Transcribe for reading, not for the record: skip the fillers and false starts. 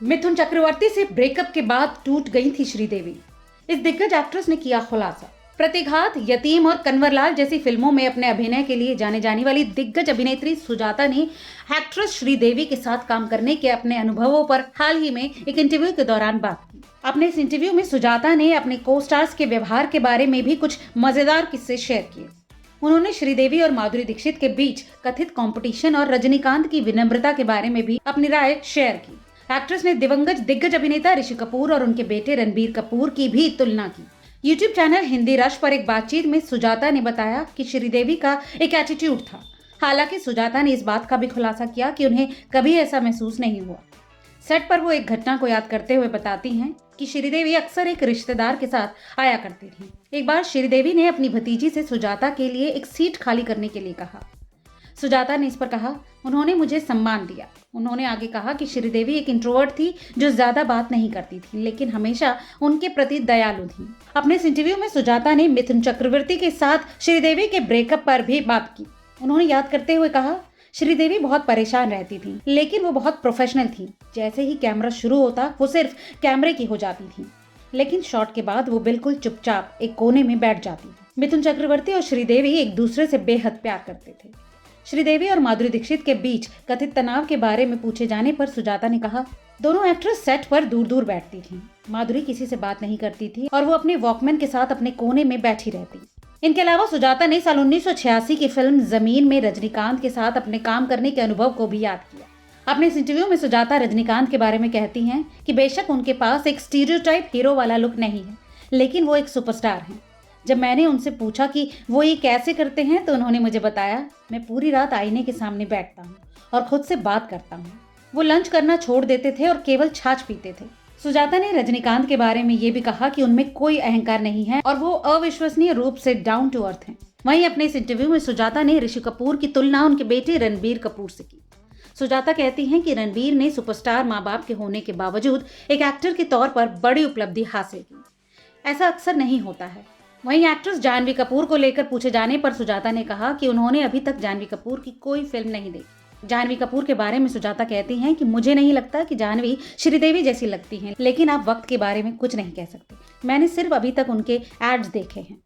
मिथुन चक्रवर्ती से ब्रेकअप के बाद टूट गई थी श्रीदेवी। इस दिग्गज एक्ट्रेस ने किया खुलासा। प्रतिघात, यतीम और कन्वरलाल जैसी फिल्मों में अपने अभिनय के लिए जाने जाने वाली दिग्गज अभिनेत्री सुजाता ने एक्ट्रेस श्रीदेवी के साथ काम करने के अपने अनुभवों पर हाल ही में एक इंटरव्यू के दौरान बात की। अपने इस इंटरव्यू में सुजाता ने अपने को स्टार्स के व्यवहार के बारे में भी कुछ मजेदार किस्से शेयर किए। उन्होंने श्रीदेवी और माधुरी दीक्षित के बीच कथित कंपटीशन और रजनीकांत की विनम्रता के बारे में भी अपनी राय शेयर की। एक्ट्रेस ने दिवंगत दिग्गज अभिनेता ऋषि कपूर और उनके बेटे रणबीर कपूर की भी तुलना की। यूट्यूब चैनल हिंदी रश पर एक बातचीत में सुजाता ने बताया कि श्रीदेवी का एक एटीट्यूड था। हालांकि सुजाता ने इस बात का भी खुलासा किया कि उन्हें कभी ऐसा महसूस नहीं हुआ। सेट पर वो एक घटना को याद करते हुए बताती हैं कि श्रीदेवी अक्सर एक रिश्तेदार के साथ आया करती थी। एक बार श्रीदेवी ने अपनी भतीजी से सुजाता के लिए एक सीट खाली करने के लिए कहा। सुजाता ने इस पर कहा, उन्होंने मुझे सम्मान दिया। उन्होंने आगे कहा कि श्रीदेवी एक इंट्रोवर्ट थी जो ज्यादा बात नहीं करती थी, लेकिन हमेशा उनके प्रति दयालु थी। अपने इस इंटरव्यू में सुजाता ने मिथुन चक्रवर्ती के साथ श्रीदेवी के ब्रेकअप पर भी बात की। उन्होंने याद करते हुए कहा, श्रीदेवी बहुत परेशान रहती थी, लेकिन वो बहुत प्रोफेशनल थी। जैसे ही कैमरा शुरू होता वो सिर्फ कैमरे की हो जाती थी, लेकिन शॉट के बाद वो बिल्कुल चुपचाप एक कोने में बैठ जाती थी। मिथुन चक्रवर्ती और श्रीदेवी एक दूसरे से बेहद प्यार करते थे। श्रीदेवी और माधुरी दीक्षित के बीच कथित तनाव के बारे में पूछे जाने पर सुजाता ने कहा, दोनों एक्ट्रेस सेट पर दूर दूर बैठती थीं। माधुरी किसी से बात नहीं करती थी और वो अपने वॉकमैन के साथ अपने कोने में बैठी रहती। इनके अलावा सुजाता ने साल 1986 की फिल्म जमीन में रजनीकांत के साथ अपने काम करने के अनुभव को भी याद किया। अपने इस इंटरव्यू में सुजाता रजनीकांत के बारे में कहती हैं कि बेशक उनके पास एक स्टीरियोटाइप हीरो वाला लुक नहीं है, लेकिन वो एक सुपरस्टार हैं। जब मैंने उनसे पूछा कि वो ये कैसे करते हैं तो उन्होंने मुझे बताया, मैं पूरी रात आईने के सामने बैठता हूँ और खुद से बात करता हूँ। वो लंच करना छोड़ देते थे और केवल छाछ पीते थे। सुजाता ने रजनीकांत के बारे में ये भी कहा कि उनमें कोई अहंकार नहीं है और वो अविश्वसनीय रूप से डाउन टू अर्थ हैं। वहीं अपने इस इंटरव्यू में सुजाता ने ऋषि कपूर की तुलना उनके बेटे रणबीर कपूर से की। सुजाता कहती हैं कि रणबीर ने सुपरस्टार माँ बाप के होने के बावजूद एक एक्टर के तौर पर बड़ी उपलब्धि हासिल की। ऐसा अक्सर नहीं होता है। वहीं एक्ट्रेस जानवी कपूर को लेकर पूछे जाने पर सुजाता ने कहा कि उन्होंने अभी तक जानवी कपूर की कोई फिल्म नहीं देखी। जानवी कपूर के बारे में सुजाता कहती हैं कि मुझे नहीं लगता कि जानवी श्रीदेवी जैसी लगती हैं, लेकिन आप वक्त के बारे में कुछ नहीं कह सकते। मैंने सिर्फ अभी तक उनके एड्स देखे हैं।